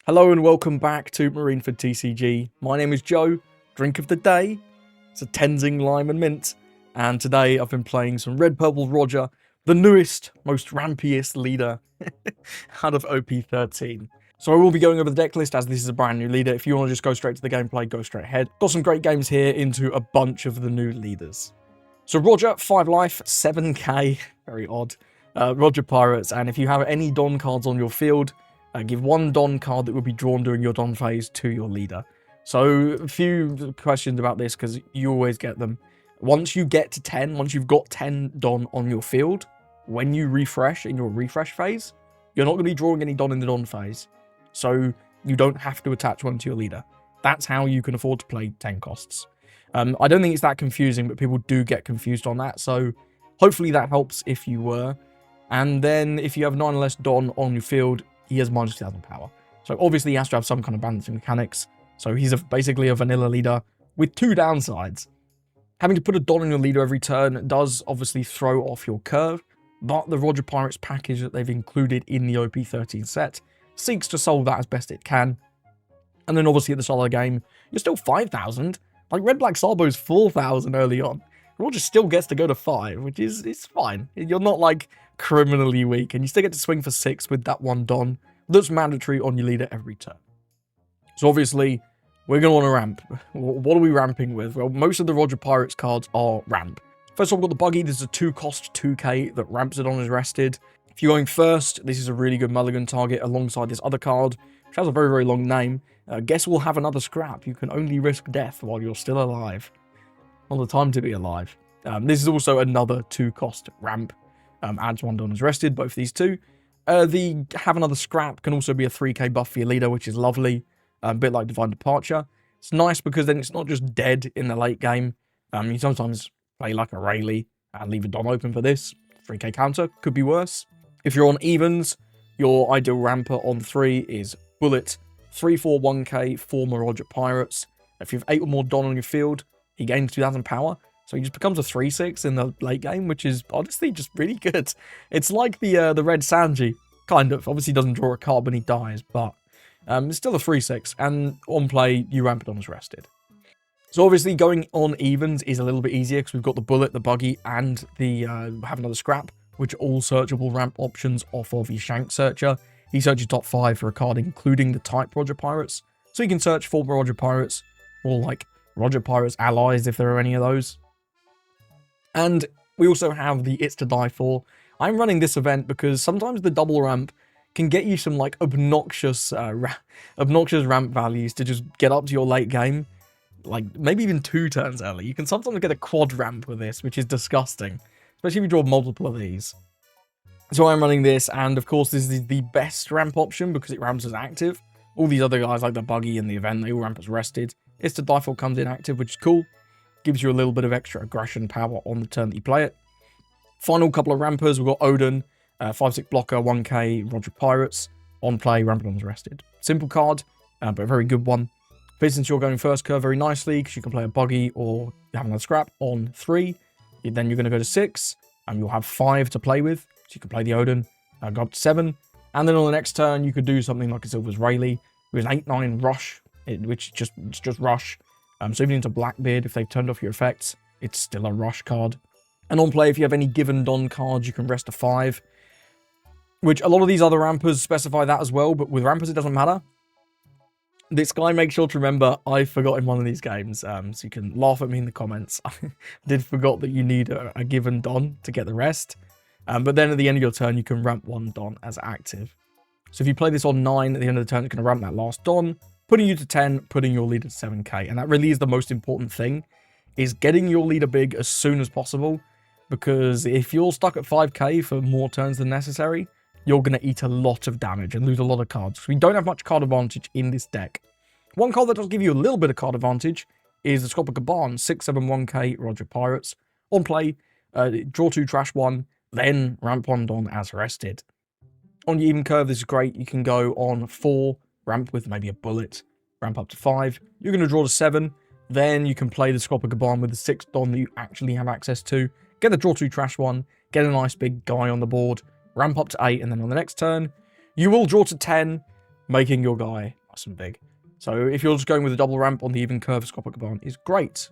Hello and welcome back to Marineford TCG. My name is Joe. Drink of the day, it's a Tenzing Lime and Mint. And today I've been playing some Red Purple Roger, the newest, most rampiest leader out of OP13. So I will be going over the deck list as this is a brand new leader. If you want to just go straight to the gameplay, go straight ahead. Got some great games here into a bunch of the new leaders. So Roger, 5 life, 7k, very odd. Roger Pirates, and if you have any Don cards on your field, give one Don card that will be drawn during your Don phase to your leader. So a few questions about this because you always get them. Once you get to 10, once you've got 10 Don on your field, when you refresh in your refresh phase, you're not going to be drawing any Don in the Don phase. So you don't have to attach one to your leader. That's how you can afford to play 10 costs. I don't think it's that confusing, but people do get confused on that. So hopefully that helps if you were. And then if you have 9 or less Don on your field, he has minus 2,000 power. So obviously he has to have some kind of balancing mechanics. So he's basically a vanilla leader with 2 downsides. Having to put a Don on your leader every turn does obviously throw off your curve, but the Roger Pirates package that they've included in the OP13 set seeks to solve that as best it can. And then obviously at the start of the game, you're still 5,000. Like Red Black Sabo's 4,000 early on. Roger still gets to go to 5, which is it's fine. You're not like criminally weak, and you still get to swing for 6 with that one Don that's mandatory on your leader every turn. So obviously, we're going to want to ramp. What are we ramping with? Well, most of the Roger Pirates cards are ramp. First of all, we've got the Buggy. There's a 2-cost 2k that ramps it on as rested. If you're going first, this is a really good mulligan target alongside this other card, which has a very, very long name. Guess we'll have another scrap. You can only risk death while you're still alive. Not the time to be alive. This is also another 2-cost ramp. Adds 1 Don as rested, both these two. The have another scrap can also be a 3k buff for your leader, which is lovely. A bit like Divine Departure. It's nice because then it's not just dead in the late game. You sometimes play like a Rayleigh and leave a Don open for this. 3k counter, could be worse. If you're on evens, your ideal ramper on 3 is Bullet, 3-4-1k, 4 more Roger Pirates. If you have 8 or more Don on your field, he gains 2,000 power. So he just becomes a 3-6 in the late game, which is honestly just really good. It's like the Red Sanji, kind of. Obviously he doesn't draw a card when he dies, but it's still a 3-6. And on play, you ramp it on as rested. So obviously going on evens is a little bit easier because we've got the Bullet, the Buggy, and the have another scrap, which are all searchable ramp options off of your Shanks searcher. He searches top 5 for a card, including the type Roger Pirates. So you can search for Roger Pirates, or like Roger Pirates allies if there are any of those. And we also have the It's to Die For. I'm running this event because sometimes the double ramp can get you some like obnoxious ramp values to just get up to your late game. Like maybe even 2 turns early. You can sometimes get a quad ramp with this, which is disgusting. Especially if you draw multiple of these. So I'm running this, and of course this is the best ramp option because it ramps as active. All these other guys like the Buggy and the event, they all ramp as rested. It's to Die For comes in active, which is cool. Gives you a little bit of extra aggression power on the turn that you play it. Final couple of rampers, we've got Odin, 5-6 blocker, 1k, Roger Pirates. On play, ramp on as rested. Simple card, but a very good one. Since you're going first curve very nicely, because you can play a Buggy or have another scrap on 3. Then you're going to go to 6, and you'll have 5 to play with. So you can play the Odin, go up to 7. And then on the next turn, you could do something like a Silver's Rayleigh, with an 8-9 rush, which is just rush. So even into Blackbeard, if they've turned off your effects, it's still a rush card. And on play, if you have any given Don cards, you can rest a 5. Which a lot of these other rampers specify that as well, but with rampers it doesn't matter. This guy makes sure to remember, I forgot in one of these games, so you can laugh at me in the comments. I did forgot that you need a given Don to get the rest. But then at the end of your turn, you can ramp 1 Don as active. So if you play this on 9, at the end of the turn, it's going to ramp that last Don, putting you to 10, putting your leader to 7k. And that really is the most important thing, is getting your leader big as soon as possible. Because if you're stuck at 5k for more turns than necessary, you're going to eat a lot of damage and lose a lot of cards. We don't have much card advantage in this deck. One card that does give you a little bit of card advantage is the Scopocaban, 6-7-1k Roger Pirates. On play, draw 2, trash 1, then ramp 1 Don as rested. On your even curve, this is great. You can go on 4, ramp with maybe a Bullet, ramp up to 5. You're going to draw to 7. Then you can play the Scopocaban with the 6 Don that you actually have access to. Get the draw 2 trash 1. Get a nice big guy on the board. Ramp up to 8. And then on the next turn, you will draw to 10. making your guy nice and big. So if you're just going with a double ramp on the even curve, Scopocaban is great.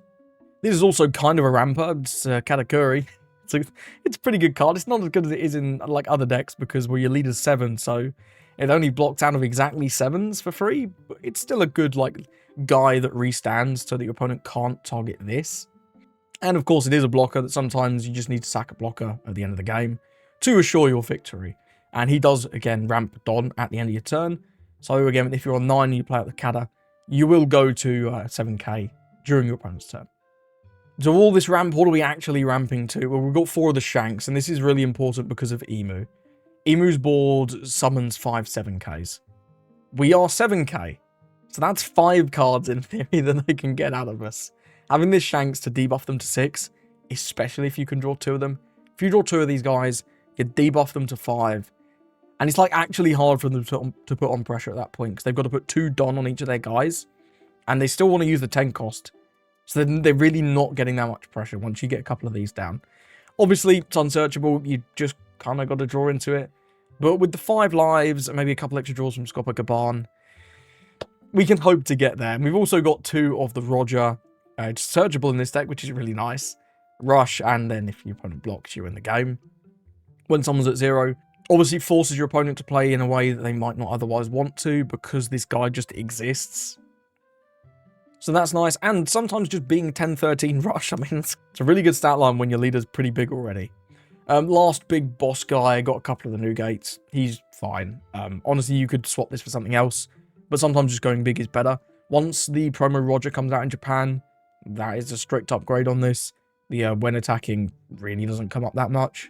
This is also kind of a ramper. It's Katakuri. So it's a pretty good card. It's not as good as it is in like other decks because your leader's 7, so it only blocks out of exactly 7s for free. But it's still a good like guy that restands so that your opponent can't target this. And of course, it is a blocker that sometimes you just need to sack a blocker at the end of the game to assure your victory. And he does, again, ramp Don at the end of your turn. So again, if you're on 9 and you play out the Kata, you will go to 7k during your opponent's turn. So all this ramp, what are we actually ramping to? Well, we've got 4 of the Shanks, and this is really important because of Emu. Emu's board summons 5 7ks. We are 7k. So that's 5 cards in theory that they can get out of us. Having this Shanks to debuff them to 6, especially if you can draw 2 of them. If you draw 2 of these guys, you debuff them to 5. And it's like actually hard for them to put on pressure at that point because they've got to put 2 Don on each of their guys. And they still want to use the 10 cost. So they're really not getting that much pressure once you get a couple of these down. Obviously, it's unsearchable. You just kind of got to draw into it. But with the 5 lives and maybe a couple extra draws from Scopocaban, we can hope to get there. And we've also got 2 of the Roger. It's searchable in this deck, which is really nice. Rush, and then if your opponent blocks, you're in the game. When someone's at 0, obviously forces your opponent to play in a way that they might not otherwise want to because this guy just exists. So that's nice. And sometimes just being 10-13 rush. I mean, it's a really good stat line when your leader's pretty big already. Last big boss guy, got a couple of the new gates. He's fine. Honestly, you could swap this for something else, but sometimes just going big is better. Once the promo Roger comes out in Japan, that is a strict upgrade on this. The when attacking really doesn't come up that much.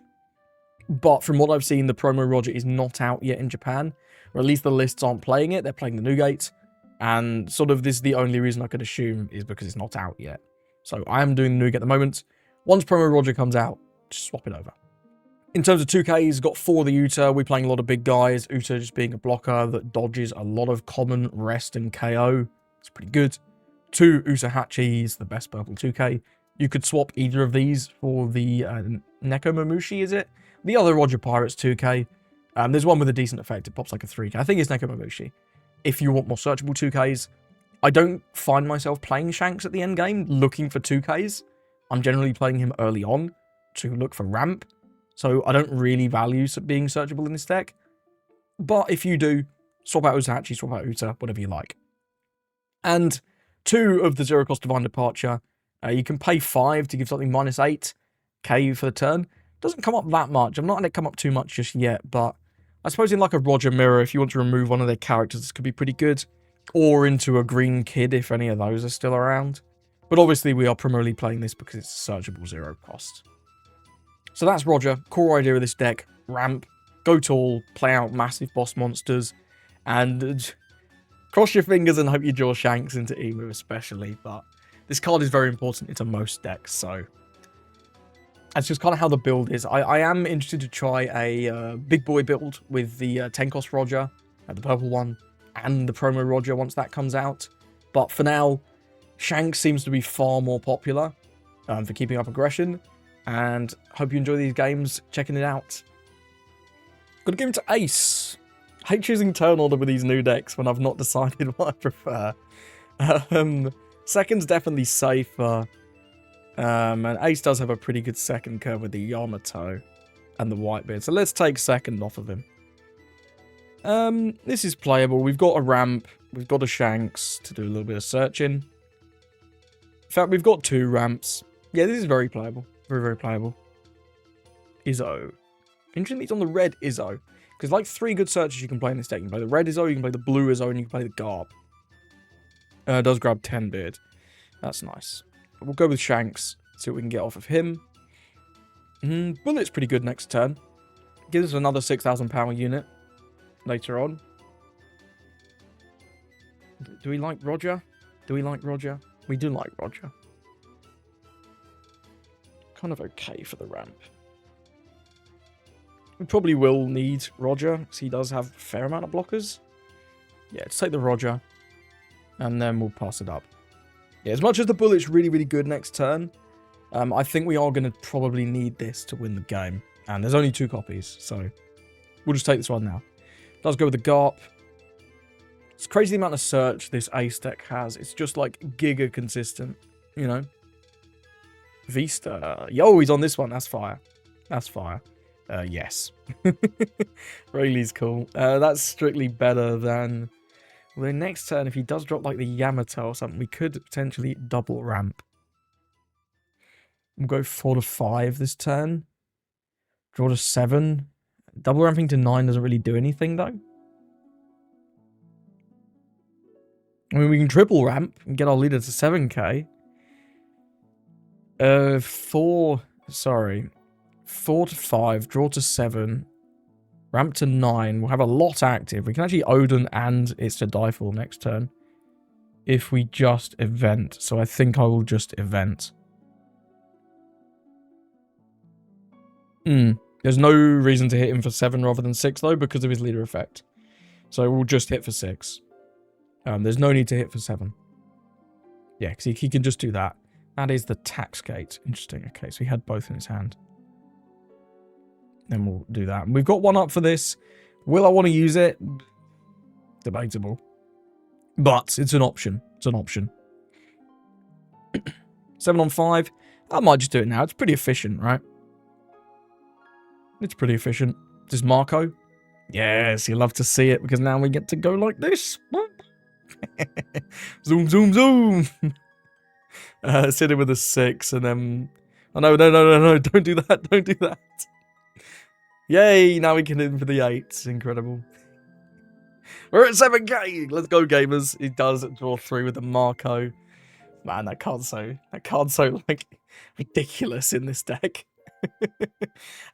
But from what I've seen, the promo Roger is not out yet in Japan, or at least the lists aren't playing it. They're playing the new gates. And sort of this is the only reason I could assume is because it's not out yet. So I am doing the Nuke at the moment. Once Promo Roger comes out, just swap it over. In terms of 2Ks, got 4 of the Uta. We're playing a lot of big guys. Uta just being a blocker that dodges a lot of common rest and KO. It's pretty good. 2 Uta Hachis, the best purple 2K. You could swap either of these for the Nekomamushi, is it? The other Roger Pirates 2K. There's one with a decent effect. It pops like a 3K. I think it's Nekomamushi. If you want more searchable 2Ks, I don't find myself playing Shanks at the end game looking for 2Ks. I'm generally playing him early on to look for ramp, so I don't really value being searchable in this deck. But if you do, swap out Uzahachi, swap out Uta, whatever you like. And 2 of the 0 cost Divine Departure, you can pay 5 to give something -8k for the turn. Doesn't come up that much. I'm not going to come up too much just yet, but I suppose in like a Roger Mirror, if you want to remove one of their characters, this could be pretty good. Or into a Green Kid, if any of those are still around. But obviously, we are primarily playing this because it's a searchable 0 cost. So that's Roger. Core idea of this deck. Ramp. Go tall. Play out massive boss monsters. And cross your fingers and hope you draw Shanks into Emu especially. But this card is very important into most decks, so that's just kind of how the build is. I am interested to try a big boy build with the 10 cost Roger, the purple one, and the promo Roger once that comes out. But for now, Shanks seems to be far more popular for keeping up aggression. And hope you enjoy these games, checking it out. Gonna give it to Ace. I hate choosing turn order with these new decks when I've not decided what I prefer. Second's definitely safer. And Ace does have a pretty good second curve with the Yamato and the Whitebeard. So let's take second off of him. This is playable. We've got a ramp. We've got a Shanks to do a little bit of searching. In fact, we've got 2 ramps. Yeah, this is very playable. Very, very playable. Izzo. Interestingly, it's on the red Izzo. Because like 3 good searches you can play in this deck. You can play the red Izzo, you can play the blue Izzo, and you can play the Garb. It does grab 10 beard. That's nice. We'll go with Shanks. See what we can get off of him. Bullet's pretty good next turn. Gives us another 6,000 power unit later on. Do we like Roger? Do we like Roger? We do like Roger. Kind of okay for the ramp. We probably will need Roger, because he does have a fair amount of blockers. Yeah, let's take the Roger. And then we'll pass it up. Yeah, as much as the Bullet's really, really good next turn, I think we are going to probably need this to win the game. And there's only 2 copies, so we'll just take this one now. Does go with the Garp. It's crazy the amount of search this ace deck has. It's just like giga consistent, you know? Vista. Yo, he's on this one. That's fire. That's fire. Yes. Rayleigh's cool. That's strictly better than... Well, the next turn, if he does drop like the Yamato or something, we could potentially double ramp. We'll go 4 to 5 this turn. Draw to 7. Double ramping to 9 doesn't really do anything, though. I mean, we can triple ramp and get our leader to 7k. 4 to 5, draw to 7, ramp to 9. We'll have a lot active. We can actually Odin and It's to Die For next turn if we just event. So I think I will just event. There's no reason to hit him for 7 rather than 6 though because of his leader effect. So we'll just hit for 6. There's no need to hit for 7. Yeah, because he can just do that. That is the tax gate. Interesting. Okay, so he had both in his hand. Then we'll do that. We've got 1 up for this. Will I want to use it? Debatable. But it's an option. It's an option. 7 on 5. I might just do it now. It's pretty efficient, right? It's pretty efficient. This is Marco. Yes, you love to see it because now we get to go like this. Zoom, zoom, zoom. Sit in with a 6 and then... Oh, no, don't do that, don't do that. Yay, now we can hit him for the 8. Incredible. We're at 7k. Let's go, gamers. He does draw 3 with the Marco. Man, that card's so like ridiculous in this deck.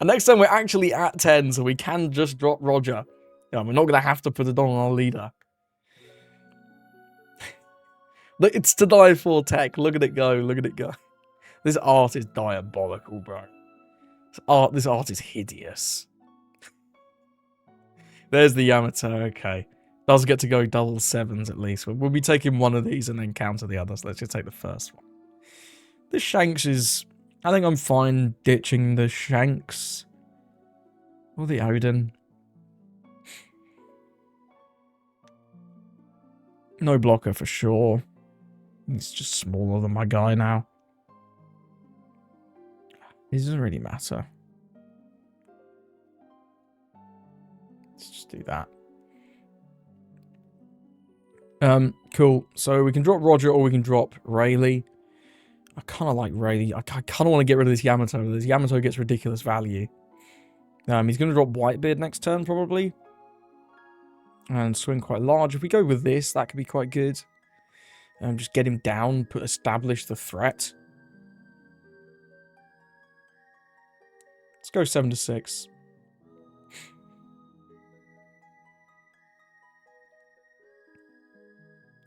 And next time we're actually at 10, so we can just drop Roger. Yeah, we're not going to have to put it on our leader. Look, it's to die for tech. Look at it go. Look at it go. This art is diabolical, bro. This art is hideous. There's the Yamato. Okay. Does get to go double 7s at least. We'll be taking one of these and then counter the others. Let's just take the first one. This Shanks is... I think I'm fine ditching the Shanks. Or the Odin. No blocker for sure. He's just smaller than my guy now. It doesn't really matter. Let's just do that. Cool. So we can drop Roger or we can drop Rayleigh. I kind of like Rayleigh. I kind of want to get rid of this Yamato. This Yamato gets ridiculous value. He's going to drop Whitebeard next turn probably. And swing quite large. If we go with this, that could be quite good. Just get him down, establish the threat. Let's go 7 to 6.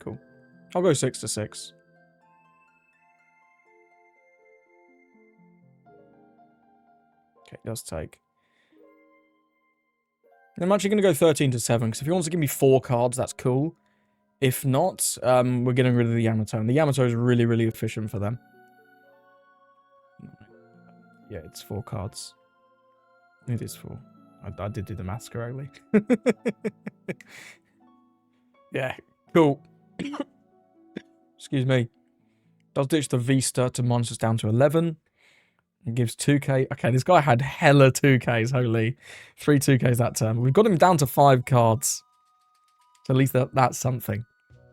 Cool. I'll go 6 to 6. Okay, it does take. I'm actually going to go 13 to 7, because if he wants to give me 4 cards, that's cool. If not, we're getting rid of the Yamato. And the Yamato is really, really efficient for them. Yeah, it's 4 cards. It is 4. I did do the maths correctly. Yeah, cool. Excuse me. Does ditch the Vista to monsters down to 11. It gives 2k. Okay, this guy had hella 2ks, holy. 3 2ks that turn. We've got him down to 5 cards. So at least that's something.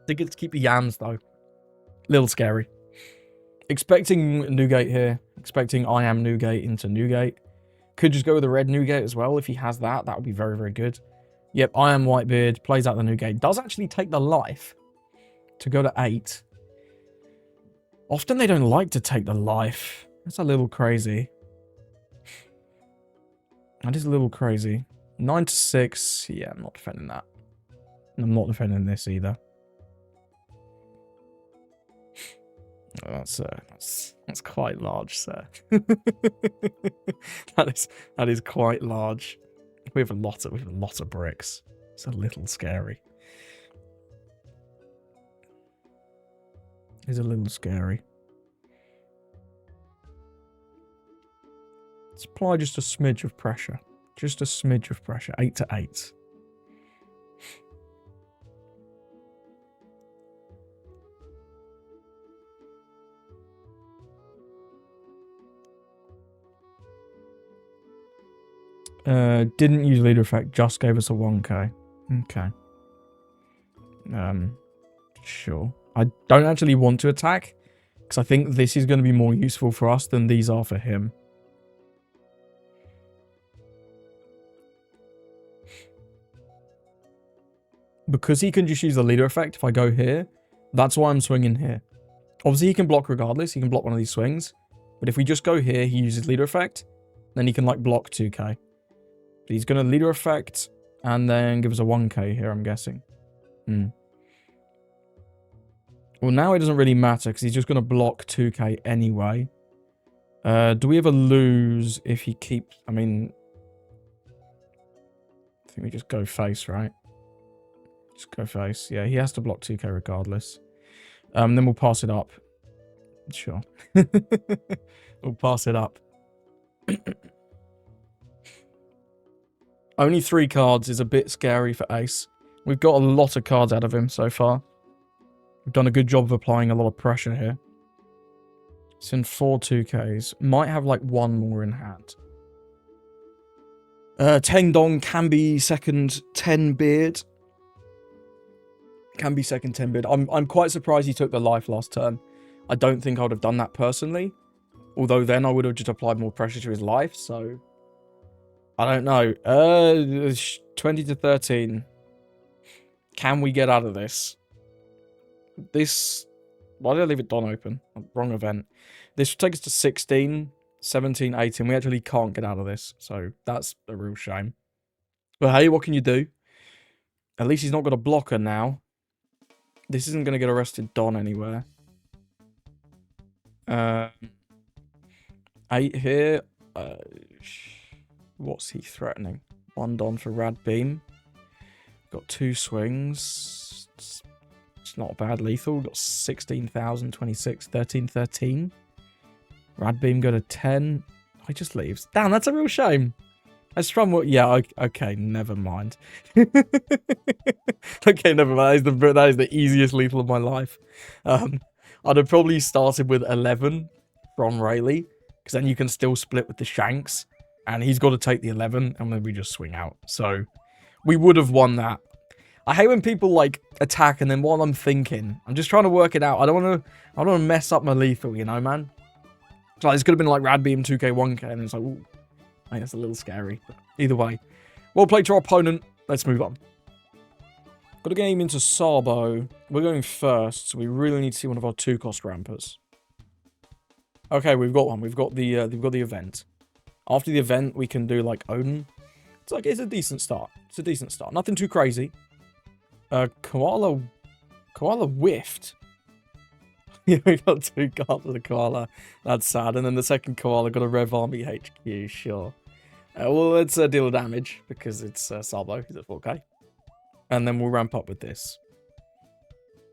They get to keep the yams, though. Little scary. Expecting Newgate here. Expecting I am Newgate into Newgate. Could just go with the red Newgate as well. If he has that, that would be very, very good. Yep, I am Whitebeard. Plays out the Newgate. Does actually take the life to go to 8. Often they don't like to take the life. That's a little crazy. That is a little crazy. 9 to 6. Yeah, I'm not defending that. I'm not defending this either. Oh, that's quite large, sir. that is quite large. We have a lot of bricks. It's a little scary. It's a little scary. Let's apply just a smidge of pressure. Just a smidge of pressure. 8 to 8. Didn't use leader effect, just gave us a 1k. Okay. Sure. I don't actually want to attack, because I think this is going to be more useful for us than these are for him. Because he can just use the leader effect if I go here, that's why I'm swinging here. Obviously, he can block regardless. He can block one of these swings. But if we just go here, he uses leader effect, then he can, like, block 2k. But he's going to leader effect and then give us a 1k here, I'm guessing. Well, now it doesn't really matter because he's just going to block 2k anyway. Do we ever lose if he keeps... I mean... I think we just go face, right? Just go face. Yeah, he has to block 2k regardless. Then we'll pass it up. Sure. We'll pass it up. Only 3 cards is a bit scary for Ace. We've got a lot of cards out of him so far. We've done a good job of applying a lot of pressure here. It's in 4 2Ks. Might have like 1 more in hand. 10 Dong can be second 10 beard. Can be second 10 beard. I'm quite surprised he took the life last turn. I don't think I would have done that personally. Although then I would have just applied more pressure to his life, so... I don't know. 20 to 13. Can we get out of this? This... Why did I leave it Don open? Wrong event. This would take us to 16, 17, 18. We actually can't get out of this, so that's a real shame. But hey, what can you do? At least he's not got a blocker now. This isn't going to get arrested Don anywhere. 8 here. What's he threatening? 1 Don for Rad Beam. Got 2 swings. It's not bad lethal. Got 16,000, 26, 13, 13. Rad Beam go to 10. Oh, he just leaves. Damn, that's a real shame. That's from what... Yeah, okay, never mind. Okay, never mind. That is the easiest lethal of my life. I'd have probably started with 11 from Rayleigh, because then you can still split with the Shanks, and he's got to take the 11, and then we just swing out. So, we would have won that. I hate when people, like, attack, and then while I'm thinking, I'm just trying to work it out. I don't want to mess up my lethal, you know, man? So, this could have been, like, Rad Beam 2k, 1k, and it's like, ooh. I think that's a little scary. But either way. Well played to our opponent. Let's move on. Got a game into Sabo. We're going first, so we really need to see one of our 2-cost rampers. Okay, we've got one. We've got the event. After the event, we can do like Odin. It's a decent start. It's a decent start. Nothing too crazy. Koala whiffed. Yeah, we got 2 cards of the Koala. That's sad. And then the second Koala got a Rev Army HQ, sure. Well, let's deal damage, because it's Sabo. He's at 4k. And then we'll ramp up with this.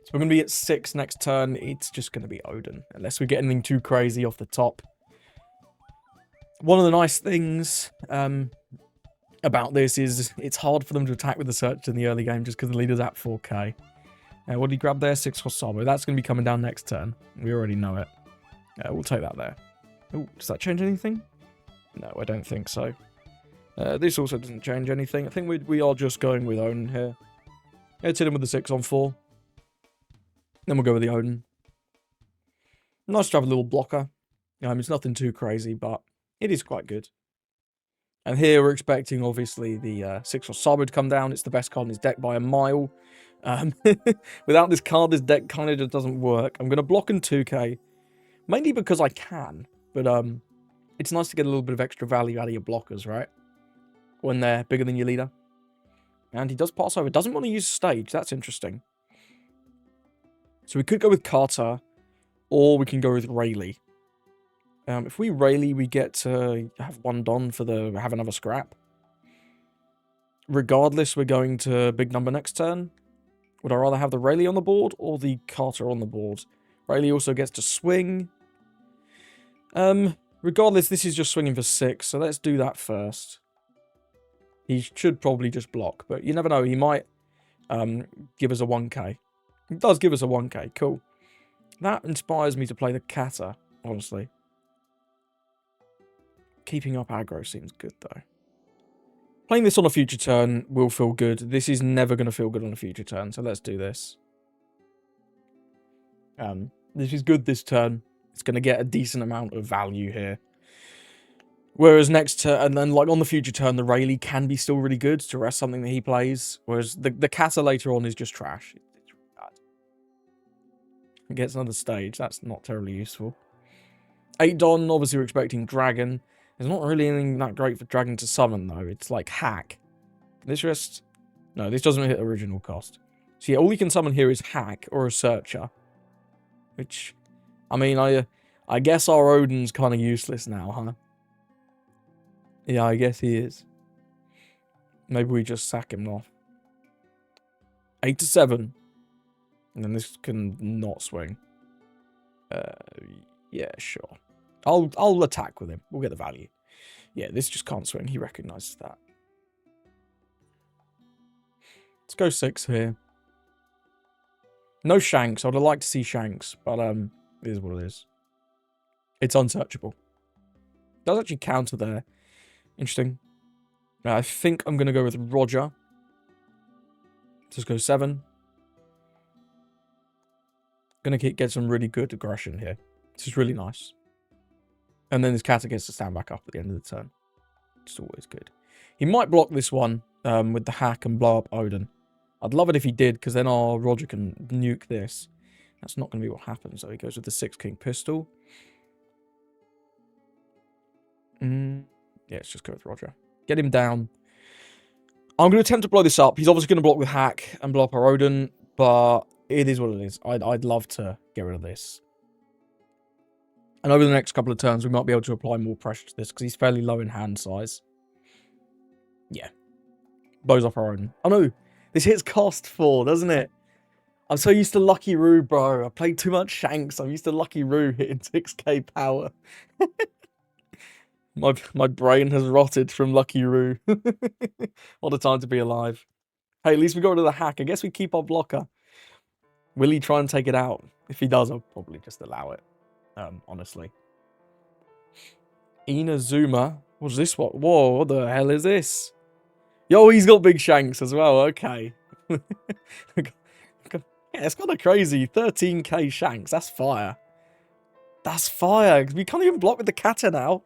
So we're going to be at 6 next turn. It's just going to be Odin, unless we get anything too crazy off the top. One of the nice things about this is it's hard for them to attack with the search in the early game, just because the leader's at 4k. What did he grab there? 6 for Sabo. That's going to be coming down next turn. We already know it. We'll take that there. Oh, does that change anything? No, I don't think so. This also doesn't change anything. I think we are just going with Odin here. Let's hit him with the 6 on 4. Then we'll go with the Odin. Nice to have a little blocker. It's nothing too crazy, but it is quite good. And here we're expecting, obviously, the 6 for Sabo to come down. It's the best card in his deck by a mile. Without this card, this deck kind of just doesn't work. I'm going to block in 2k. Mainly because I can. But it's nice to get a little bit of extra value out of your blockers, right? When they're bigger than your leader. And he does pass over. Doesn't want to use stage. That's interesting. So we could go with Carter. Or we can go with Rayleigh. If we Rayleigh, we get to have 1 Don for have another scrap. Regardless, we're going to big number next turn. Would I rather have the Rayleigh on the board or the Carter on the board? Rayleigh also gets to swing. Regardless, this is just swinging for 6, so let's do that first. He should probably just block, but you never know. He might give us a 1k. He does give us a 1k. Cool. That inspires me to play the Kata, honestly. Keeping up aggro seems good, though. Playing this on a future turn will feel good. This is never going to feel good on a future turn, so let's do this. This is good this turn. It's going to get a decent amount of value here. Whereas next turn, and then like on the future turn, the Rayleigh can be still really good to rest something that he plays. Whereas the Kata later on is just trash. It's really bad. It gets another stage. That's not terribly useful. 8 Don, obviously we're expecting Dragon. There's not really anything that great for Dragon to summon though. It's like Hack. This just... No, this doesn't hit original cost. So yeah, all we can summon here is Hack or a Searcher. Which, I mean, I guess our Odin's kind of useless now, huh? Yeah, I guess he is. Maybe we just sack him off. 8 to 7. And then this can not swing. Yeah, sure. I'll attack with him. We'll get the value. Yeah, this just can't swing. He recognizes that. Let's go 6 here. No Shanks. I'd like to see Shanks, but it is what it is. It's unsearchable. Does actually counter there. Interesting. I think I'm going to go with Roger. Just go 7. Going to get some really good aggression here. This is really nice. And then this Kata gets to stand back up at the end of the turn. Which is always good. He might block this one with the hack and blow up Odin. I'd love it if he did, because then our Roger can nuke this. That's not going to be what happens, so he goes with the 6 King pistol. Yeah, let's just go with Roger. Get him down. I'm going to attempt to blow this up. He's obviously going to block with hack and blow up our Odin, but it is what it is. I'd love to get rid of this. And over the next couple of turns, we might be able to apply more pressure to this, because he's fairly low in hand size. Yeah. Blows up our Odin. Oh no! This hits cost 4, doesn't it? I'm so used to Lucky Roo, bro. I played too much Shanks. I'm used to Lucky Roo hitting 6k power. My brain has rotted from Lucky Roo. What a time to be alive. Hey, at least we got rid of the hack. I guess we keep our blocker. Will he try and take it out? If he does, I'll probably just allow it. Honestly. Inazuma. What's this one? Whoa, what the hell is this? Yo, he's got big Shanks as well. Okay. Yeah, it's kind of crazy. 13k Shanks. That's fire. That's fire. We can't even block with the Kata now.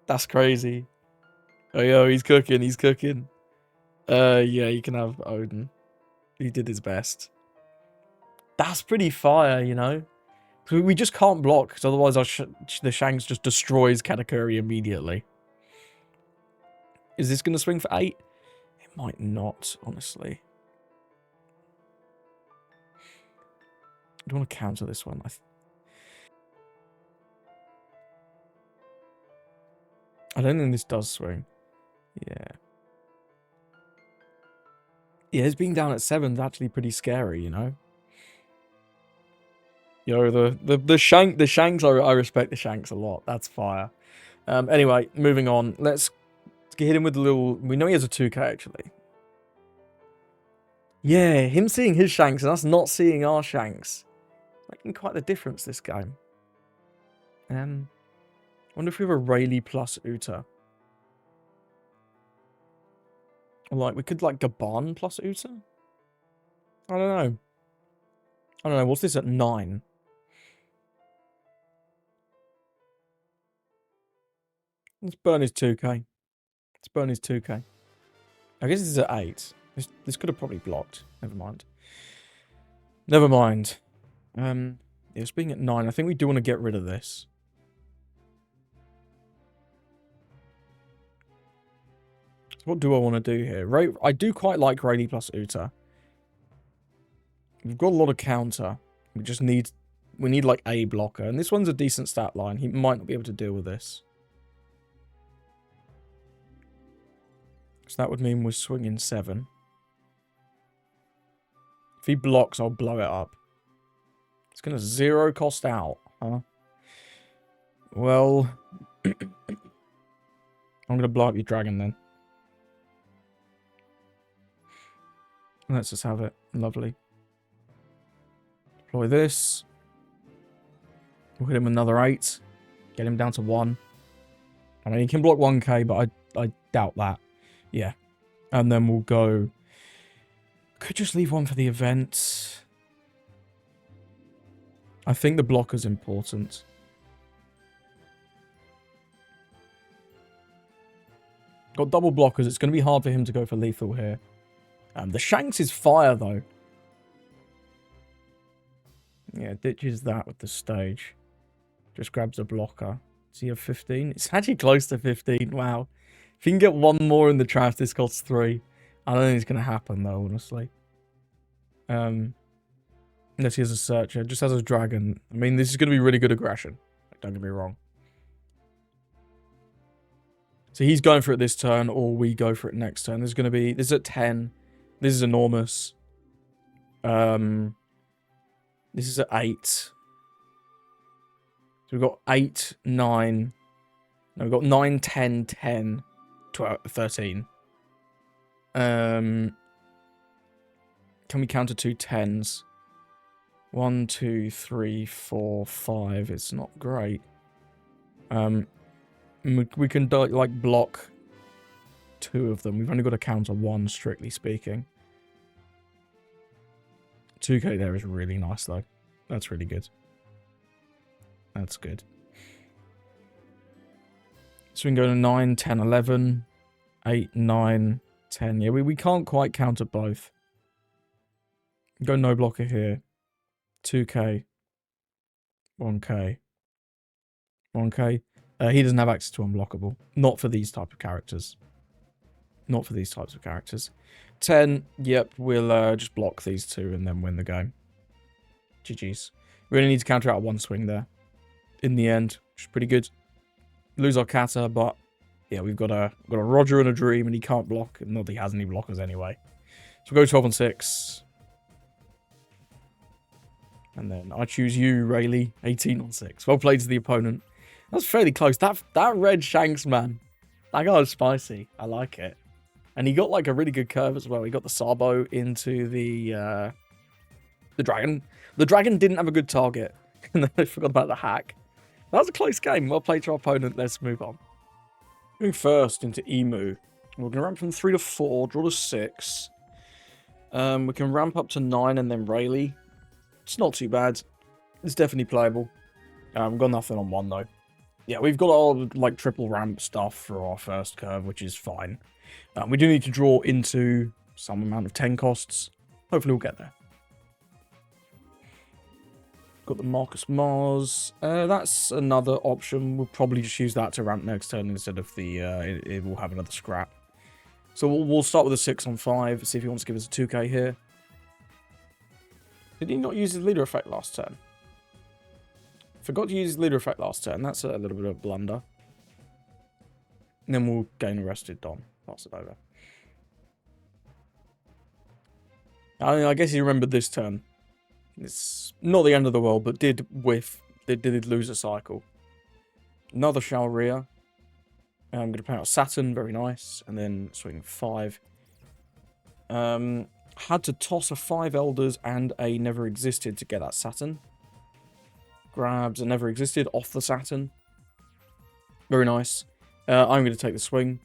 That's crazy. Oh, yo, he's cooking. He's cooking. Yeah, you can have Odin. He did his best. That's pretty fire, you know? We just can't block, because otherwise the Shanks just destroys Katakuri immediately. Is this going to swing for 8? It might not, honestly. I don't want to counter this one. I don't think this does swing. Yeah. Yeah, his being down at 7 is actually pretty scary, you know? Yo, the Shanks, I respect the Shanks a lot. That's fire. Anyway, moving on. Let's hit him with a little... We know he has a 2k, actually. Yeah, him seeing his Shanks and us not seeing our Shanks. Making quite the difference this game. I wonder if we have a Rayleigh plus Uta. Or like, we could like Gaban plus Uta? I don't know. I don't know. What's this at 9? Let's burn his 2k. Let's burn his 2k. I guess this is at 8. This could have probably blocked. Never mind. Never mind. It's being at 9. I think we do want to get rid of this. What do I want to do here? I do quite like Rayleigh plus Uta. We've got a lot of counter. We need like a blocker. And this one's a decent stat line. He might not be able to deal with this. So that would mean we're swinging 7. If he blocks, I'll blow it up. It's going to 0 cost out, huh? Well, I'm going to blow up your dragon then. Let's just have it. Lovely. Deploy this. We'll hit him with another 8. Get him down to 1. I mean, he can block 1k, but I doubt that. Yeah. And then we'll go... Could just leave one for the event. I think the blocker's important. Got double blockers. It's going to be hard for him to go for lethal here. The Shanks is fire, though. Yeah, ditches that with the stage. Just grabs a blocker. Does he have 15? It's actually close to 15. Wow. If he can get one more in the trash, this costs 3. I don't think it's going to happen, though, honestly. Unless he has a searcher. Just has a dragon. I mean, this is going to be really good aggression. Don't get me wrong. So he's going for it this turn, or we go for it next turn. This is at 10. This is enormous. This is at 8. So we've got 8, 9. No, we've got 9, 10, 10, 12, 13. Can we counter 2 10s? 1, 2, 3, 4, 5. It's not great. We can like block 2 of them. We've only got to counter 1, strictly speaking. 2k there is really nice, though. That's really good. That's good. So we can go to 9, 10, 11, 8, 9, 10. Yeah, we can't quite counter both. Go no blocker here. 2k. 1k. 1k. He doesn't have access to unblockable. Not for these type of characters. Not for these types of characters. 10. Yep, we'll just block these 2 and then win the game. GG's. We only need to counter out 1 swing there. In the end, which is pretty good. Lose our kata, but yeah, we've got a Roger and a Dream, and he can't block. Not that he has any blockers anyway. So we'll go 12 on 6. And then I choose you, Rayleigh. 18 on 6. Well played to the opponent. That's fairly close. That red Shanks, man. That guy was spicy. I like it. And he got like a really good curve as well. He got the Sabo into the dragon. The dragon didn't have a good target. And then I forgot about the hack. That was a close game. Well played to our opponent. Let's move on. Moving first into Emu. We're going to ramp from 3 to 4. Draw to 6. We can ramp up to 9 and then Rayleigh. It's not too bad. It's definitely playable. We've got nothing on 1 though. Yeah, we've got all like triple ramp stuff for our first curve, which is fine. We do need to draw into some amount of 10 costs. Hopefully we'll get there. Got the Marcus Mars. That's another option. We'll probably just use that to ramp next turn instead of the... it will have another scrap. So we'll start with a 6 on 5. See if he wants to give us a 2k here. Did he not use his leader effect last turn? Forgot to use his leader effect last turn. That's a little bit of a blunder. And then we'll gain arrested Don. Pass it over. I guess he remembered this turn. It's not the end of the world, but did whiff. Did lose a cycle. Another Shaoria. I'm going to play out Saturn. Very nice. And then swing 5. Had to toss a 5 Elders and a Never Existed to get that Saturn. Grabs a Never Existed off the Saturn. Very nice. I'm going to take the swing.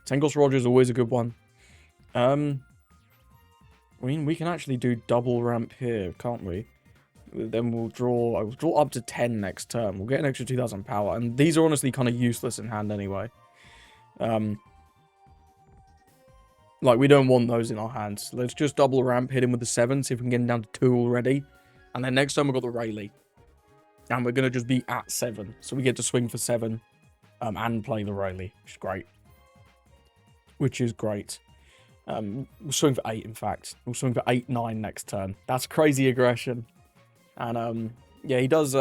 10 cost Roger is always a good one. I mean, we can actually do double ramp here, can't we? Then we'll draw... I'll draw up to 10 next turn. We'll get an extra 2,000 power. And these are honestly kind of useless in hand anyway. Like, we don't want those in our hands. Let's just double ramp, hit him with the 7, see if we can get him down to 2 already. And then next time we've got the Rayleigh. And we're going to just be at 7. So we get to swing for 7 and play the Rayleigh, which is great. Which is great. We'll swing for 8, in fact. We'll swing for 8, 9 next turn. That's crazy aggression. And, yeah, he does...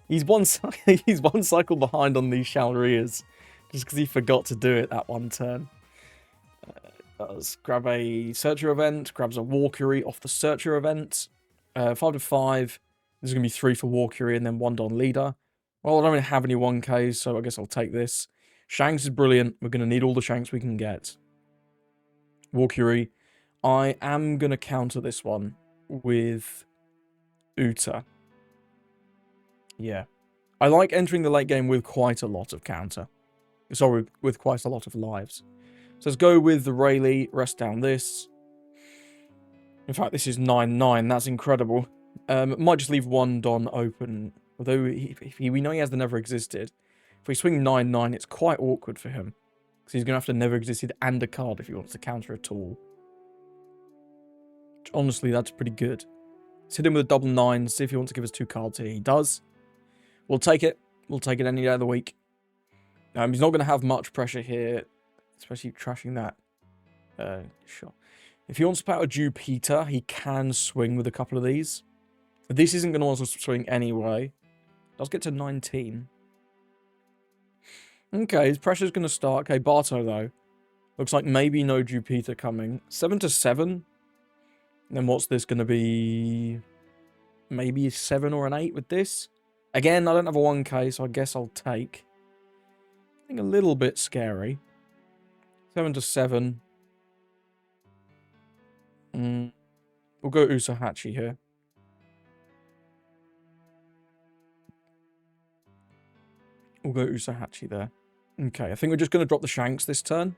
he's one cycle behind on these Shaorias. Just because he forgot to do it that one turn. Does grab a Searcher event. Grabs a Walkery off the Searcher event. 5 to 5. This is going to be 3 for Walkery and then 1 Don Leader. Well, I don't really have any 1Ks, so I guess I'll take this. Shanks is brilliant. We're going to need all the Shanks we can get. Walkery. I am going to counter this one with Uta. Yeah. I like entering the late game with quite a lot of counter. Sorry, with quite a lot of lives. So let's go with the Rayleigh, rest down this. In fact, this is 9-9. That's incredible. Might just leave one Don open. Although we know he has the never existed. If we swing 9-9, it's quite awkward for him. Because he's going to have to never existed and a card if he wants to counter at all. Which, honestly, that's pretty good. Let's hit him with a double 9. See if he wants to give us 2 cards here. He does. We'll take it. We'll take it any day of the week. He's not going to have much pressure here. Especially trashing that. Sure. If he wants to put out a Jupiter, he can swing with a couple of these. This isn't going to want to swing anyway. Does get to 19. Okay, his pressure's going to start. Okay, Barto, though. Looks like maybe no Jupiter coming. 7-7. Then what's this going to be? Maybe a 7 or an 8 with this. Again, I don't have a 1k, so I guess I'll take. I think a little bit scary. 7-7. We'll go Usahachi here. We'll go Usahachi there. Okay, I think we're just going to drop the Shanks this turn.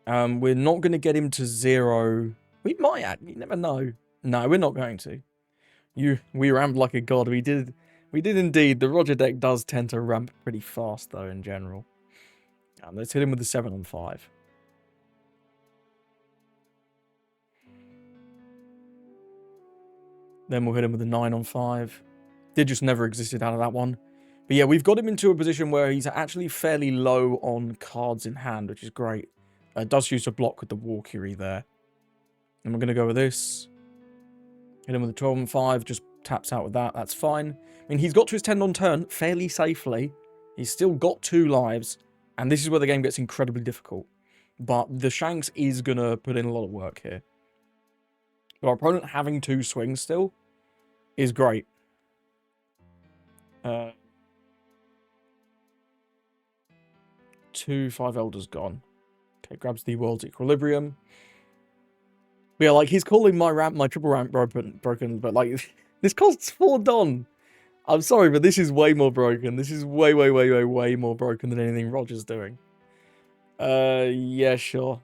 We're not going to get him to 0. We might, you never know. No, we're not going to. We ramped like a god. We did indeed. The Roger deck does tend to ramp pretty fast, though, in general. Let's hit him with the 7-5. Then we'll hit him with the 9-5. Did just never existed out of that one. But yeah, we've got him into a position where he's actually fairly low on cards in hand, which is great. Does use a block with the Valkyrie there. And we're going to go with this. Hit him with the 12-5, just taps out with that. That's fine. I mean, he's got to his 10 on turn fairly safely. He's still got 2 lives. And this is where the game gets incredibly difficult. But the Shanks is going to put in a lot of work here. But our opponent having 2 swings still is great. 2 5 Elders gone. Okay, grabs the World's Equilibrium. But yeah, like, he's calling my triple ramp broken, but like, this costs 4 Don. I'm sorry, but this is way more broken. This is way more broken than anything Roger's doing. Yeah, sure.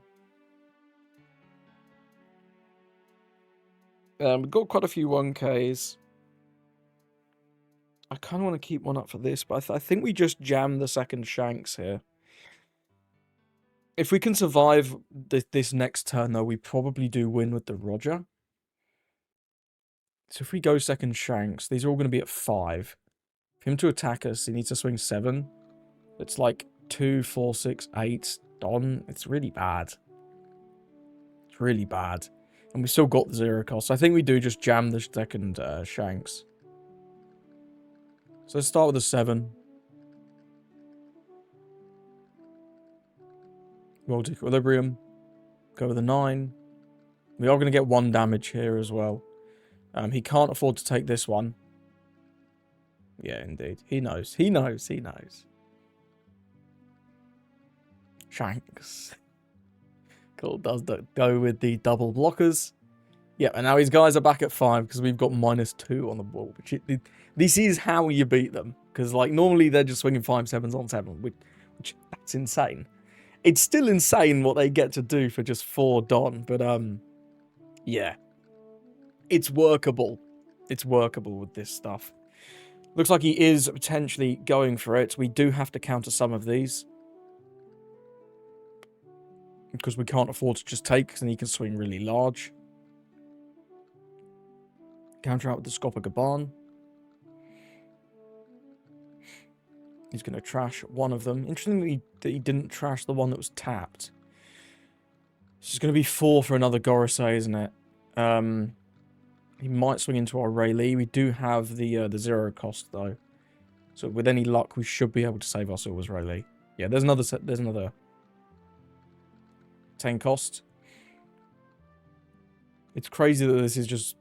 We've got quite a few 1Ks. I kind of want to keep one up for this, but I think we just jam the second Shanks here. If we can survive this next turn, though, we probably do win with the Roger. So if we go second Shanks, these are all going to be at 5. For him to attack us, he needs to swing 7. It's like 2, 4, 6, 8. Don. It's really bad. It's really bad. And we still got the 0 cost. So I think we do just jam the second Shanks. So let's start with a 7. World Equilibrium. Go with a 9. We are going to get 1 damage here as well. He can't afford to take this one. Yeah, indeed. He knows. He knows. He knows. Shanks. Cool. Does go with the double blockers. Yeah, and now his guys are back at 5 because we've got -2 on the ball. Which this is how you beat them. Because like normally they're just swinging 5 7s on 7, which that's insane. It's still insane what they get to do for just 4 Don, but yeah. It's workable. It's workable with this stuff. Looks like he is potentially going for it. We do have to counter some of these. Because we can't afford to just take, and he can swing really large. Counter out with the Scopper Gaban. He's going to trash one of them. Interestingly, that he didn't trash the one that was tapped. This is going to be 4 for another Gorosei, isn't it? He might swing into our Rayleigh. We do have the 0 cost, though. So with any luck, we should be able to save our Silver's Rayleigh. Yeah, there's another 10 cost. It's crazy that this is just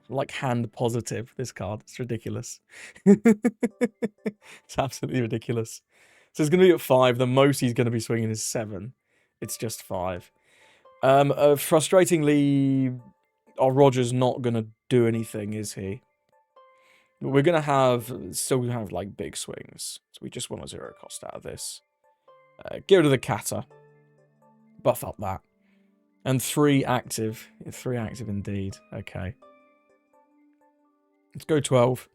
like hand positive, this card. It's ridiculous. It's absolutely ridiculous. So it's going to be at 5. The most he's going to be swinging is 7. It's just 5. Frustratingly, our Roger's not going to do anything, is he? But we're going to still have like big swings. So we just want a 0 cost out of this. Get rid of the Kata. Buff up that. And 3 active. 3 active indeed. Okay. Let's go 12.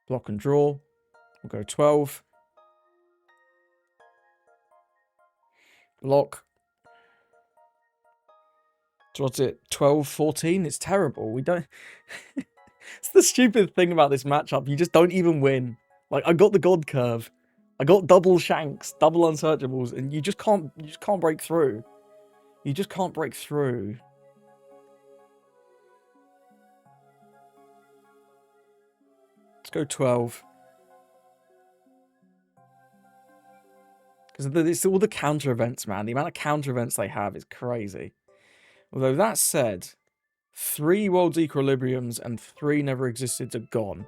Block and draw. We'll go 12. Block. So what's it? 12, 14? It's terrible. We don't... It's the stupid thing about this matchup. You just don't even win. Like, I got the God Curve. I got double Shanks, double Unsearchables, and you just can't break through. You just can't break through. Let's go 12. Because it's all the counter events, man. The amount of counter events they have is crazy. Although that said, 3 World's Equilibriums and 3 Never Existeds are gone.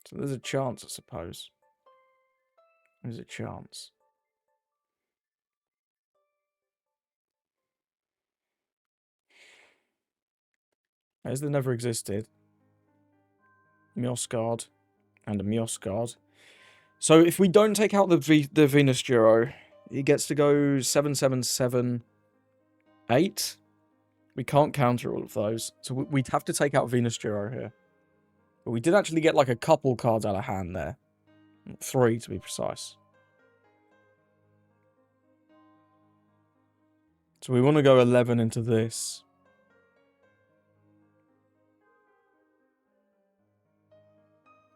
So there's a chance, I suppose. There's a chance. There's the Never Existed. Mioscard. And a Mioscard. So if we don't take out the Venus Duo, he gets to go 7, 7, 7, 8. We can't counter all of those. So we'd have to take out Venus Duo here. But we did actually get like a couple cards out of hand there. 3 to be precise. So we want to go 11 into this.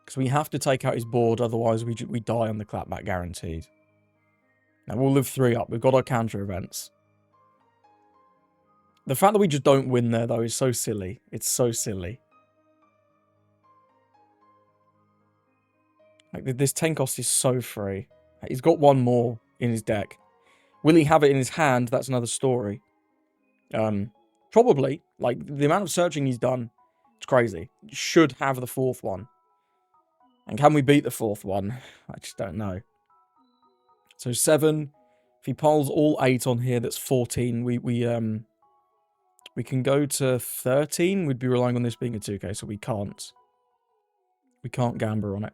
Because we have to take out his board, otherwise we die on the clapback guaranteed. Now we'll live 3 up. We've got our counter events. The fact that we just don't win there, though, is so silly. It's so silly. Like, this 10 cost is so free. He's got 1 more in his deck. Will he have it in his hand? That's another story. Probably. Like, the amount of searching he's done, it's crazy. He should have the 4th one. And can we beat the 4th one? I just don't know. So 7. If he piles all 8 on here, that's 14. We can go to 13. We'd be relying on this being a 2k, so we can't. We can't gamble on it.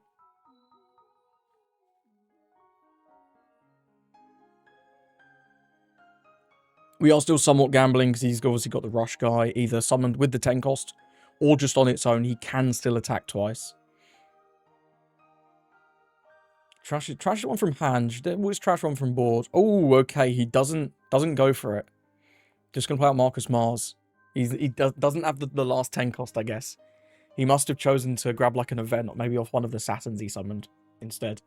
We are still somewhat gambling because he's obviously got the rush guy, either summoned with the 10 cost or just on its own. He can still attack twice. Trash one from hand. What's trash one from board? Oh, okay. He doesn't go for it. Just gonna play out Marcus Mars. He doesn't have the last 10 cost, I guess. He must have chosen to grab like an event, or maybe off one of the Saturns he summoned instead.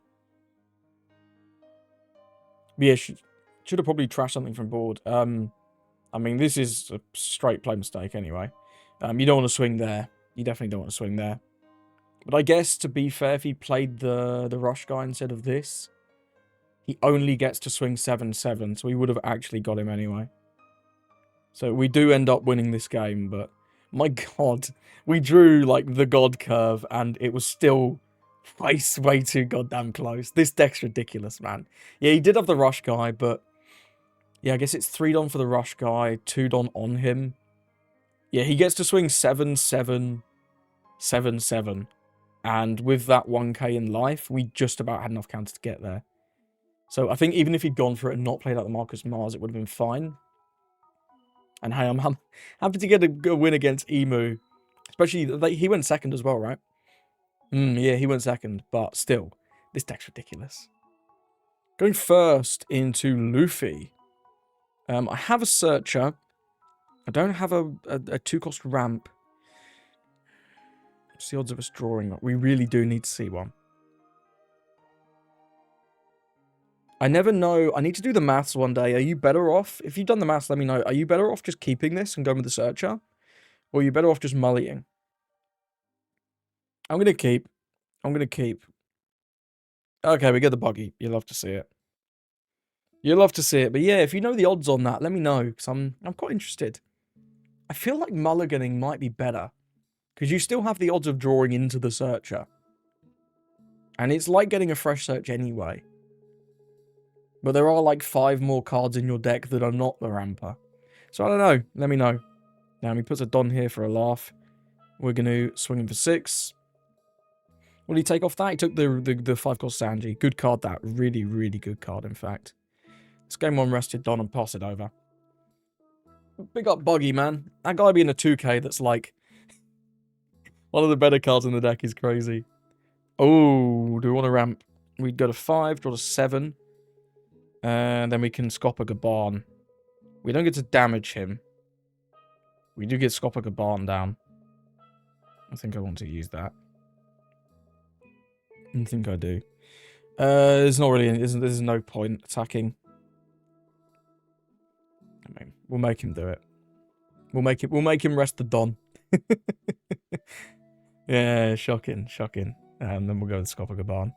But yeah, should have probably trashed something from board. I mean, this is a straight play mistake anyway. You don't want to swing there. You definitely don't want to swing there. But I guess, to be fair, if he played the rush guy instead of this, he only gets to swing 7-7, so he would have actually got him anyway. So we do end up winning this game, but my god, we drew like the god curve and it was still way too goddamn close. This deck's ridiculous, man. Yeah, he did have the rush guy, but yeah, I guess it's 3 don for the rush guy, 2 don on him. Yeah, he gets to swing 7-7, 7-7. And with that 1k in life, we just about had enough counter to get there. So I think even if he'd gone for it and not played out the Marcus Mars, it would have been fine. And hey, I'm happy to get a win against Emu. Especially, he went second as well, right? Yeah, he went second. But still, this deck's ridiculous. Going first into Luffy. I have a Searcher. I don't have a 2-cost ramp. What's the odds of us drawing? We really do need to see one. I never know. I need to do the maths one day. Are you better off? If you've done the maths, let me know. Are you better off just keeping this and going with the Searcher? Or are you better off just mullying? I'm going to keep. I'm going to keep. Okay, we get the buggy. You'll love to see it. You'll love to see it. But yeah, if you know the odds on that, let me know. Because I'm quite interested. I feel like mulliganing might be better. Because you still have the odds of drawing into the Searcher. And it's like getting a fresh search anyway. But there are like 5 more cards in your deck that are not the ramper. So I don't know. Let me know. Now he puts a Don here for a laugh. We're going to swing him for 6. What did he take off that? He took the 5-cost Sanji. Good card, that. Really, really good card, in fact. Let's game 1 rested Don and pass it over. Big up Buggy, man. That guy being a 2k that's like... one of the better cards in the deck is crazy. Oh, do we want to ramp? We'd go to 5, draw to 7. And then we can Scopper Gaban. We don't get to damage him. We do get Scopper Gaban down. I think I want to use that. I think I do. There's not really... There's no point attacking. I mean, we'll make him do it. We'll make him rest the Don. Yeah, shocking. And then we'll go with Scopper Gaban.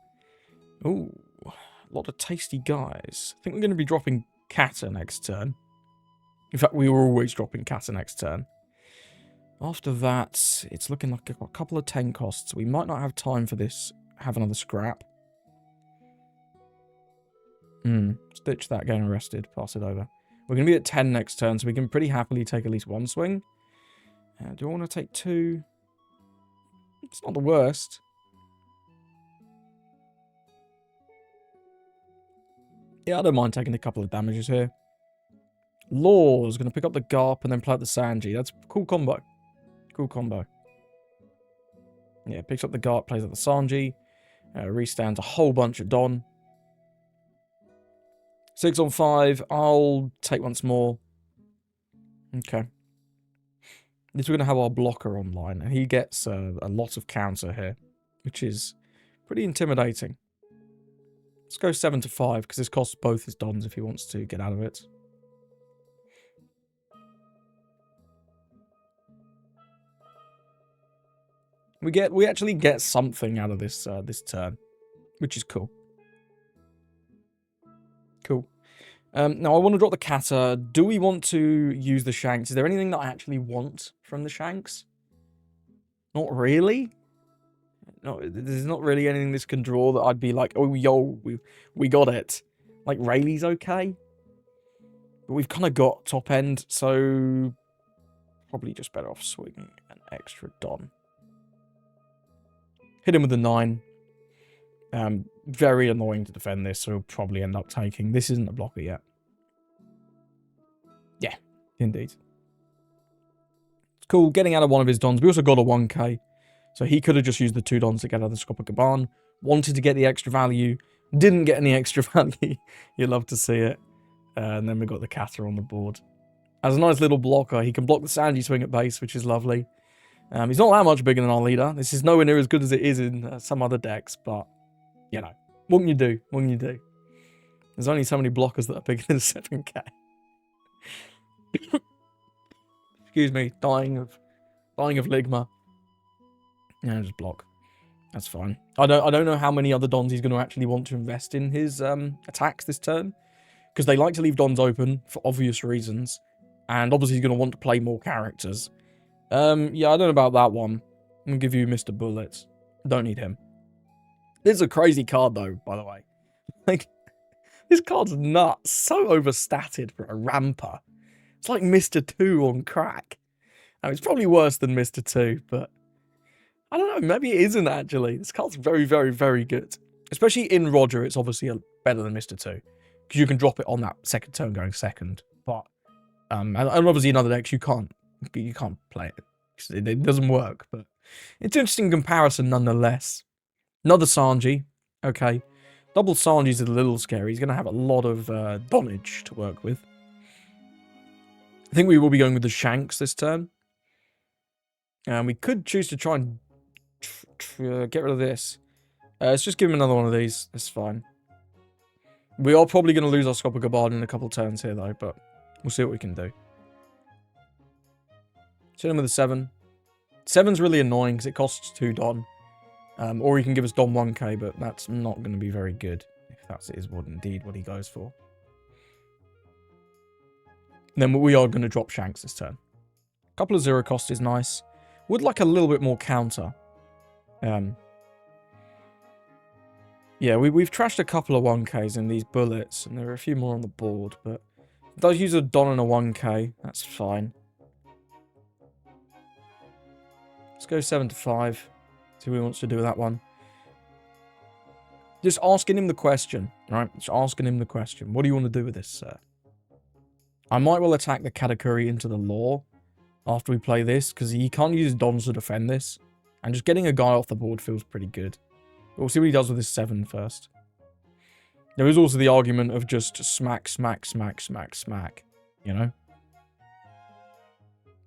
Ooh, a lot of tasty guys. I think we're going to be dropping Kata next turn. In fact, we were always dropping Kata next turn. After that, it's looking like a couple of 10 costs. We might not have time for this. Have another scrap. Stitch that, getting arrested. Pass it over. We're going to be at 10 next turn, so we can pretty happily take at least 1 swing. Do I want to take 2? It's not the worst. Yeah, I don't mind taking a couple of damages here. Law's going to pick up the Garp and then play out the Sanji. That's a cool combo. Cool combo. Yeah, picks up the Garp, plays out the Sanji. Restands a whole bunch of Don. 6 on 5. I'll take once more. Okay. At least we're going to have our blocker online. And he gets a lot of counter here. Which is pretty intimidating. Let's go 7 to 5. Because this costs both his Dons if he wants to get out of it. We actually get something out of this this turn. Which is cool. Cool. Now, I want to drop the Kata. Do we want to use the Shanks? Is there anything that I actually want from the Shanks? Not really. No, there's not really anything this can draw that I'd be like, oh, yo, we got it. Like, Rayleigh's okay. But we've kind of got top end, so probably just better off swinging an extra Don. Hit him with a 9. Very annoying to defend this, so we'll probably end up taking. This isn't a blocker yet. Yeah, indeed. It's cool. Getting out of one of his Dons. We also got a 1k. So he could have just used the 2 Dons to get out of the Scopper Gaban. Wanted to get the extra value. Didn't get any extra value. You'd love to see it. And then we got the Kata on the board. As a nice little blocker, he can block the Sanji swing at base, which is lovely. He's not that much bigger than our leader. This is nowhere near as good as it is in some other decks, but, you know, what can you do? What can you do? There's only so many blockers that are bigger than 7k. Excuse me, dying of ligma. Yeah, just block. That's fine. I don't know how many other Dons he's going to actually want to invest in his attacks this turn, because they like to leave Dons open for obvious reasons, and obviously he's going to want to play more characters. Yeah, I don't know about that one. I'm going to give you Mr. Bullets. Don't need him. This is a crazy card, though, by the way. Like, this card's nuts. So overstated for a ramper. It's like Mr. 2 on crack. Now, it's probably worse than Mr. 2, but I don't know. Maybe it isn't, actually. This card's very, very, very good. Especially in Roger, it's obviously better than Mr. 2. Because you can drop it on that second turn going second. But, and obviously in other decks, you can't play it. It doesn't work, but it's an interesting comparison nonetheless. Another Sanji. Okay. Double Sanji's a little scary. He's going to have a lot of bonnage to work with. I think we will be going with the Shanks this turn. And we could choose to try and get rid of this. Let's just give him another one of these. That's fine. We are probably going to lose our Scopper Gaban in a couple turns here, though, but we'll see what we can do. Hit him with a 7. 7's really annoying because it costs 2 Don. Or he can give us Don 1k, but that's not going to be very good. If that is indeed what he goes for. And then we are going to drop Shanks this turn. A couple of 0 cost is nice. Would like a little bit more counter. Yeah, we've trashed a couple of 1ks in these bullets, and there are a few more on the board, but it does use a Don and a 1k. That's fine. Let's go 7 to 5. See what he wants to do with that one. Just asking him the question, right? Just asking him the question. What do you want to do with this, sir? I might well attack the Katakuri into the lore after we play this, because he can't use Dons to defend this. And just getting a guy off the board feels pretty good. We'll see what he does with his 7 first. There is also the argument of just smack, smack, smack, smack, smack. You know?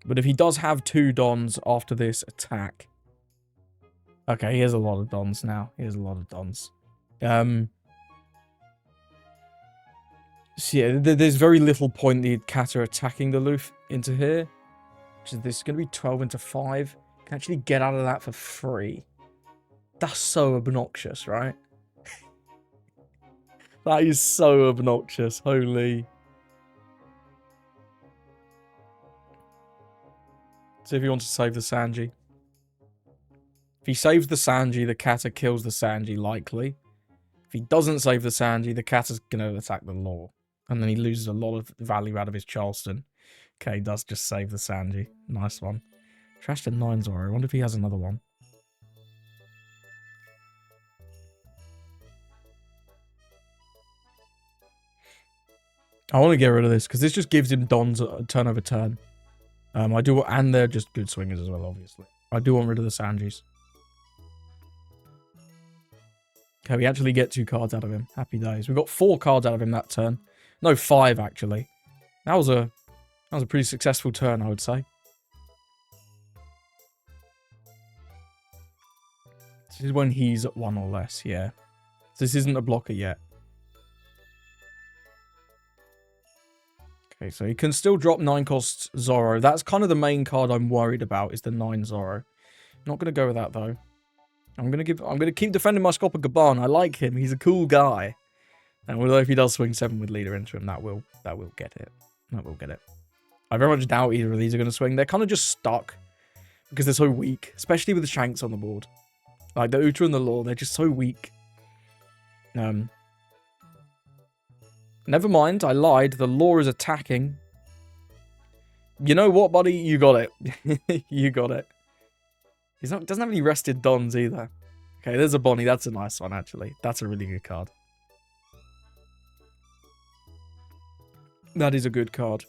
But if he does have 2 Dons after this attack... Okay, he has a lot of Dons now. He has a lot of Dons. So yeah, there's very little point the Kata attacking the Luffy into here. Which is this is going to be 12 into 5. Can actually get out of that for free. That's so obnoxious, right? That is so obnoxious. Holy. See if he wants to save the Sanji. If he saves the Sanji, the Kata kills the Sanji, likely. If he doesn't save the Sanji, the Kata's going to attack the Law. And then he loses a lot of value out of his Charleston. Okay, he does just save the Sanji. Nice one. Trashed a 9 Zoro. I wonder if he has another one. I want to get rid of this, because this just gives him Dons turn over turn. I do, and they're just good swingers as well, obviously. I do want rid of the Sanjis. Okay, we actually get 2 cards out of him. Happy days. We got 4 cards out of him that turn. No, 5 actually. That was a pretty successful turn, I would say. This is when he's at 1 or less, yeah. This isn't a blocker yet. Okay, so he can still drop 9-cost Zoro. That's kind of the main card I'm worried about, is the 9 Zoro. Not going to go with that, though. I'm going to keep defending my Scopa-Gaban. I like him. He's a cool guy. And although if he does swing 7 with leader into him, that will get it. That will get it. I very much doubt either of these are going to swing. They're kind of just stuck because they're so weak, especially with the Shanks on the board. Like the Utra and the Law, they're just so weak. Never mind, I lied. The Law is attacking. You know what, buddy? You got it. You got it. Doesn't have any rested Dons either. Okay, there's a Bonnie. That's a nice one, actually. That's a really good card. That is a good card.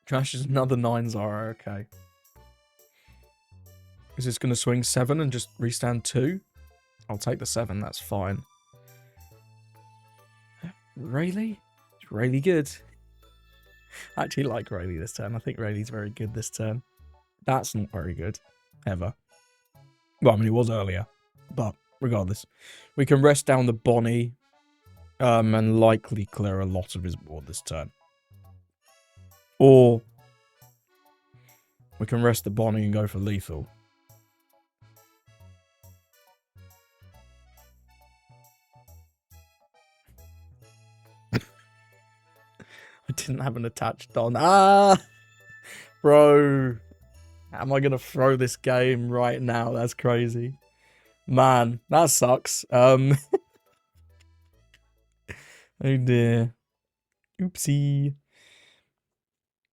Trash is another 9 Zoro. Okay. Is this going to swing 7 and just restand 2? I'll take the 7. That's fine. Rayleigh? It's really good. I actually like Rayleigh this turn. I think Rayleigh's very good this turn. That's not very good. Ever. Well, I mean, it was earlier. But regardless. We can rest down the Bonnie. And likely clear a lot of his board this turn. Or we can rest the Bonnie and go for lethal. I didn't have an attached Don. Ah! Bro. Am I going to throw this game right now? That's crazy. Man, that sucks. Oh dear. Oopsie.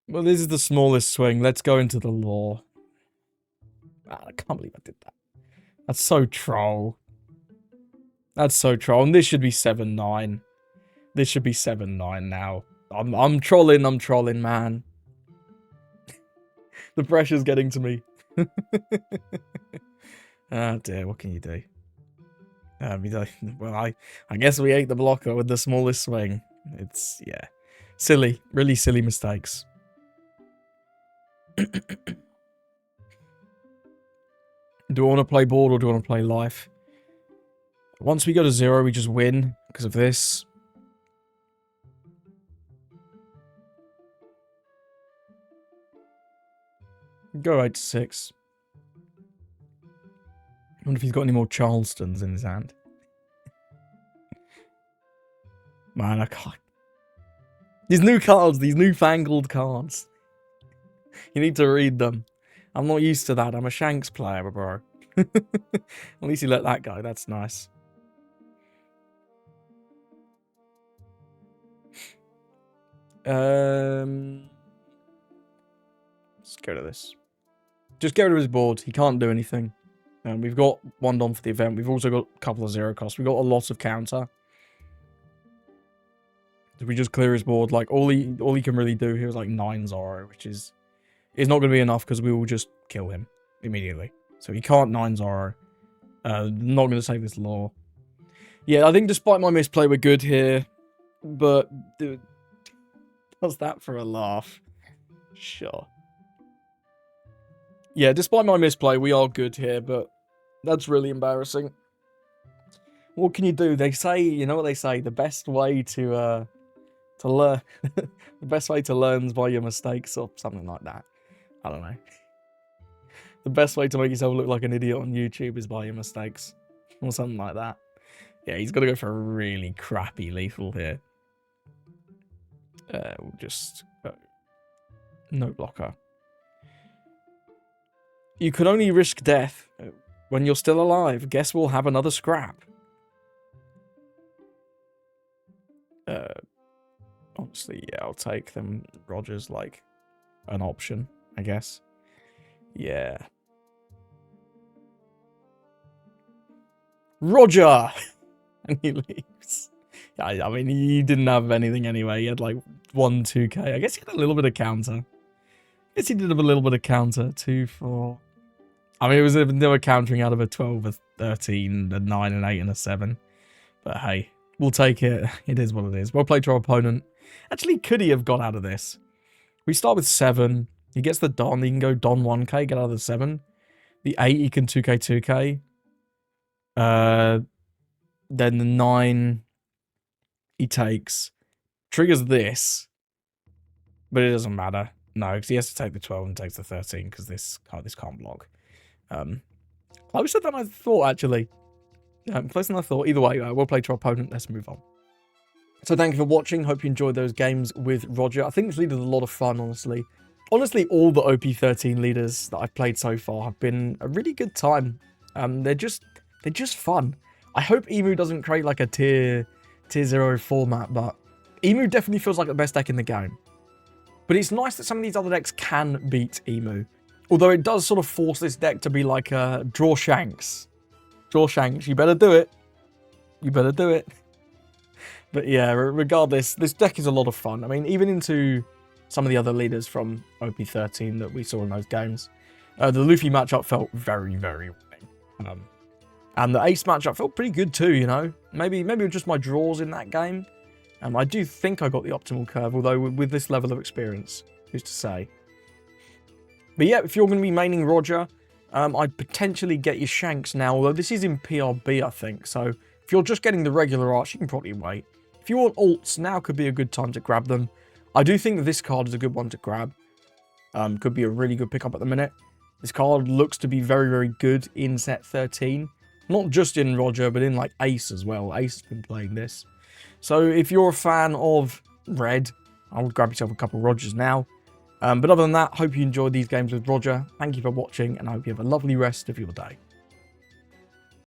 Well, this is the smallest swing. Let's go into the Law. Man, I can't believe I did that. That's so troll. That's so troll. And this should be 7-9. This should be 7-9 now. I'm trolling, man. The pressure's getting to me. Ah, dear, what can you do? Well, I guess we ate the blocker with the smallest swing. It's, yeah. Silly. Really silly mistakes. Do I want to play board or do I want to play life? Once we go to 0, we just win because of this. Go 8 to 6. I wonder if he's got any more Charlestons in his hand. Man, I can't. These new cards, these newfangled cards. You need to read them. I'm not used to that. I'm a Shanks player, bro. At least you let that go. That's nice. Let's go to this. Just get rid of his board. He can't do anything. And we've got 1 Dom for the event. We've also got a couple of 0 costs. We've got a lot of counter. If we just clear his board, like all he can really do here is like 9 Zoro, which is not going to be enough because we will just kill him immediately. So he can't 9 Zoro. Not going to save this law. Yeah, I think despite my misplay, we're good here. But, dude, does that for a laugh? Sure. Yeah, despite my misplay, we are good here, but that's really embarrassing. What can you do? They say, you know what they say, the best way to learn, the best way to learn is by your mistakes or something like that. I don't know. The best way to make yourself look like an idiot on YouTube is by your mistakes or something like that. Yeah, he's got to go for a really crappy lethal here. We'll just no blocker. You can only risk death when you're still alive. Guess we'll have another scrap. Honestly, yeah, I'll take them. Roger's like an option, I guess. Yeah. Roger! And he leaves. I mean, he didn't have anything anyway. He had like 1, 2k. I guess he had a little bit of counter. I guess he did have a little bit of counter. 2, 4. I mean, they were countering out of a 12, a 13, a 9, an 8, and a 7. But hey, we'll take it. It is what it is. Well played to our opponent. Actually, could he have got out of this? We start with 7. He gets the Don. He can go Don 1k, get out of the 7. The 8, he can 2k, 2k. Then the 9, he takes. Triggers this. But it doesn't matter. No, because he has to take the 12 and takes the 13 because this can't block. Closer than I thought, actually. Closer than I thought. Either way, we'll play to our opponent. Let's move on. So thank you for watching. Hope you enjoyed those games with Roger. I think this leader is a lot of fun, honestly. Honestly, all the OP13 leaders that I've played so far have been a really good time. They're just fun. I hope Emu doesn't create like a tier 0 format, but Emu definitely feels like the best deck in the game. But it's nice that some of these other decks can beat Emu. Although it does sort of force this deck to be like draw Shanks. Draw Shanks. You better do it. You better do it. But yeah, regardless, this deck is a lot of fun. I mean, even into some of the other leaders from OP13 that we saw in those games. The Luffy matchup felt very, very winning. And the Ace matchup felt pretty good too, you know. Maybe it was just my draws in that game. I do think I got the optimal curve, although with this level of experience, who's to say. But yeah, if you're going to be maining Roger, I'd potentially get your Shanks now, although this is in PRB, I think. So if you're just getting the regular arch, you can probably wait. If you want alts, now could be a good time to grab them. I do think that this card is a good one to grab. Could be a really good pickup at the minute. This card looks to be very, very good in set 13. Not just in Roger, but in like Ace as well. Ace has been playing this. So if you're a fan of Red, I would grab yourself a couple of Rogers now. But other than that, hope you enjoyed these games with Roger. Thank you for watching, and I hope you have a lovely rest of your day.